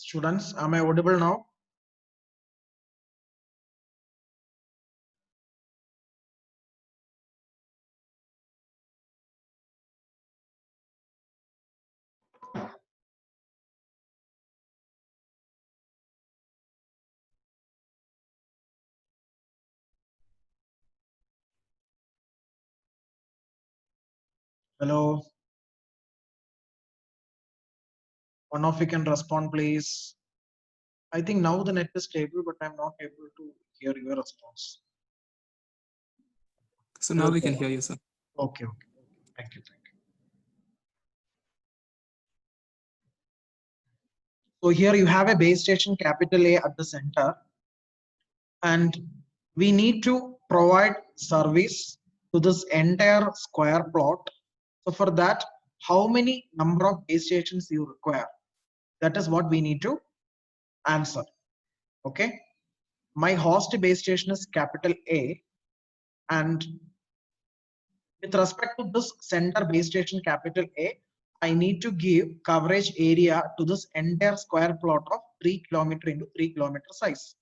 Students, am I audible now? Hello, one of you can respond, please. I think now the net is stable, but I'm not able to hear your response. So now we can hear you, sir. Okay, okay. Thank you, thank you. So here you have a base station capital A at the center, and we need to provide service to this entire square plot. So for that, how many number of base stations you require? That is what we need to answer. Okay. My host base station is capital A, and with respect to this center base station capital A, I need to give coverage area to this entire square plot of 3 kilometer into 3 kilometer size.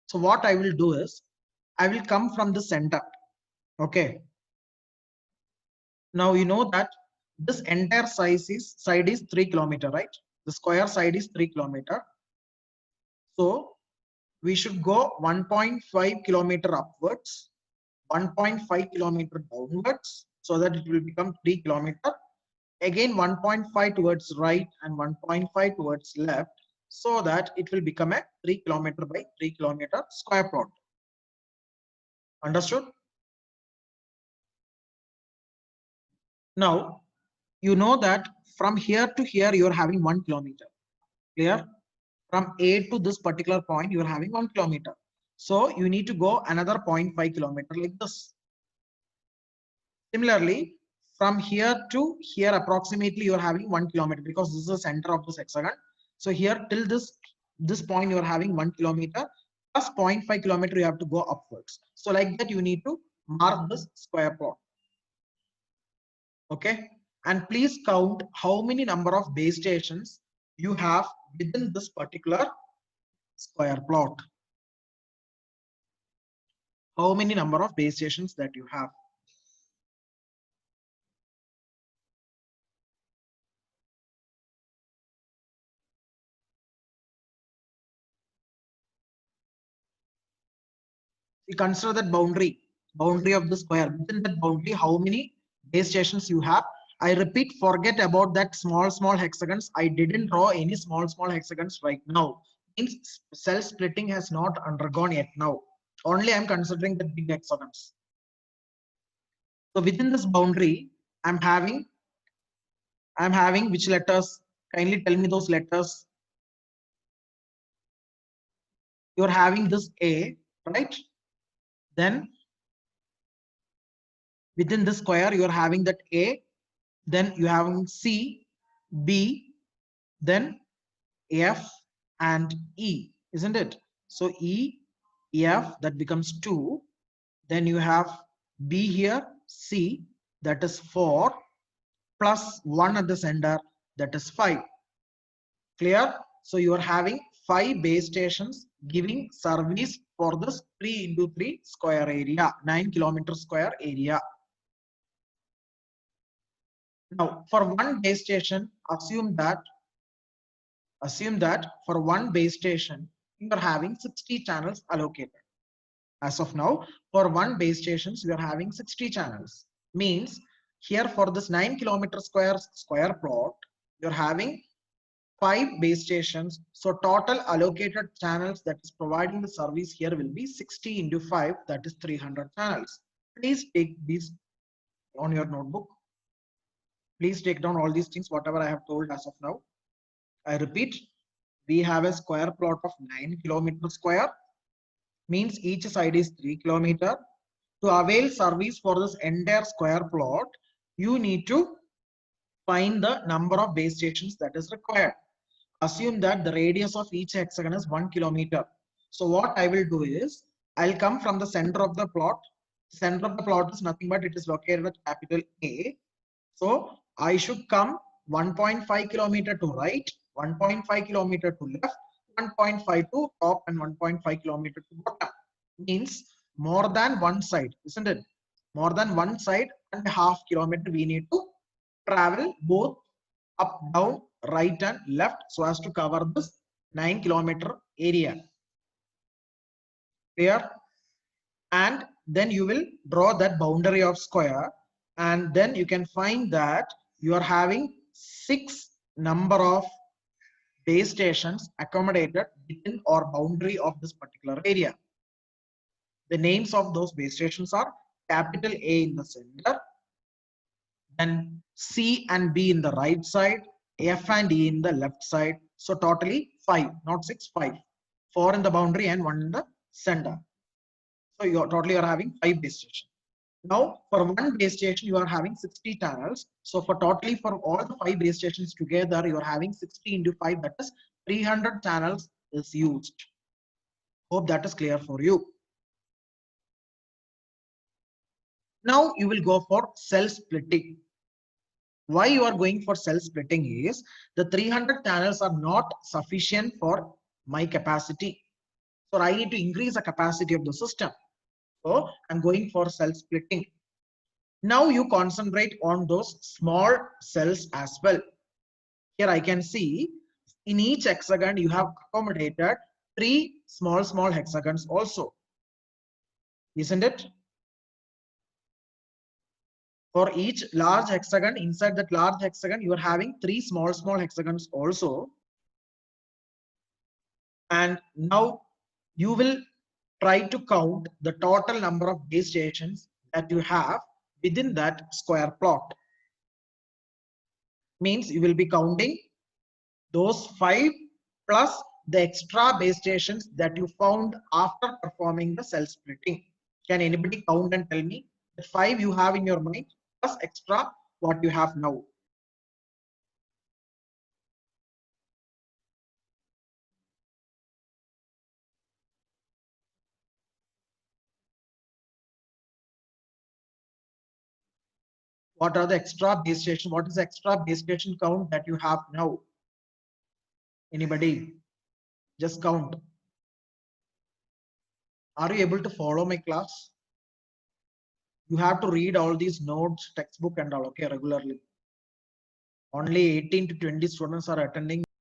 So what I will do is, I will come from the center. Okay. Now you know that this entire side is 3 kilometer, right? The square side is 3 kilometer. So we should go 1.5 kilometer upwards, 1.5 kilometer downwards, so that it will become 3 kilometer. Again 1.5 towards right and 1.5 towards left, so that it will become a 3 kilometer by 3 kilometer square plot. Understood? Now you know that from here to here you are having 1 kilometer. Clear? From A to this particular point you are having 1 kilometer. So you need to go another 0.5 kilometer like this. Similarly, from here to here approximately you are having 1 kilometer, because this is the center of this hexagon. So here till this point you are having 1 kilometer plus 0.5 kilometer you have to go upwards. So like that you need to mark this square plot. Okay, and please count how many number of base stations you have within this particular square plot. How many number of base stations that you have? We consider that boundary of the square. Within that boundary, how many base stations you have? I repeat, forget about that small hexagons. I didn't draw any small hexagons right now. Means cell splitting has not undergone yet now. Only I'm considering the big hexagons. So within this boundary, I'm having which letters? Kindly tell me those letters. You're having this A, right? Then within the square you are having that A, then you having C, B, then F and E, isn't it? So E, F, that becomes 2, then you have B here, C, that is 4, plus 1 at the center, that is 5. Clear? So you are having 5 base stations giving service for this 3 into 3 square area, 9 kilometer square area. Now, for one base station, assume that for one base station, you are having 60 channels allocated. As of now, for one base stations, you are having 60 channels. Means here for this 9 kilometer square plot, you're having 5 base stations. So total allocated channels that is providing the service here will be 60 into 5, that is 300 channels. Please take these on your notebook. Please take down all these things, whatever I have told as of now. I repeat, we have a square plot of 9 kilometer square, means each side is 3 kilometer. To avail service for this entire square plot, you need to find the number of base stations that is required. Assume that the radius of each hexagon is 1 kilometer. So what I will do is, I'll come from the center of the plot. Center of the plot is nothing but it is located at capital A. So I should come 1.5 kilometer to right 1.5 kilometer to left, 1.5 to top, and 1.5 kilometer to bottom. Means more than one side, isn't it? More than one side and a half kilometer we need to travel both up, down, right and left so as to cover this 9-kilometer area. Clear? And then you will draw that boundary of square, and then you can find that you are having 6 number of base stations accommodated within or boundary of this particular area. The names of those base stations are capital A in the center, then C and B in the right side, F and E in the left side. So totally 5, not 6, 5. 4 in the boundary and 1 in the center. So you are having 5 base stations. Now for one base station you are having 60 channels. So for totally for all the 5 base stations together you are having 60 into 5, that is 300 channels is used. Hope that is clear for you. Now you will go for cell splitting. Why you are going for cell splitting is the 300 channels are not sufficient for my capacity. So I need to increase the capacity of the system. So I'm going for cell splitting. Now you concentrate on those small cells as well. Here I can see in each hexagon you have accommodated 3 small hexagons also. Isn't it? For each large hexagon, inside that large hexagon, you are having 3 small hexagons also. And now you will try to count the total number of base stations that you have within that square plot. Means you will be counting those 5 plus the extra base stations that you found after performing the cell splitting. Can anybody count and tell me the 5 you have in your mind plus extra what you have now? What are the extra base station? What is the extra base station count that you have now? Anybody? Just count. Are you able to follow my class? You have to read all these notes, textbook and all, okay, regularly. Only 18 to 20 students are attending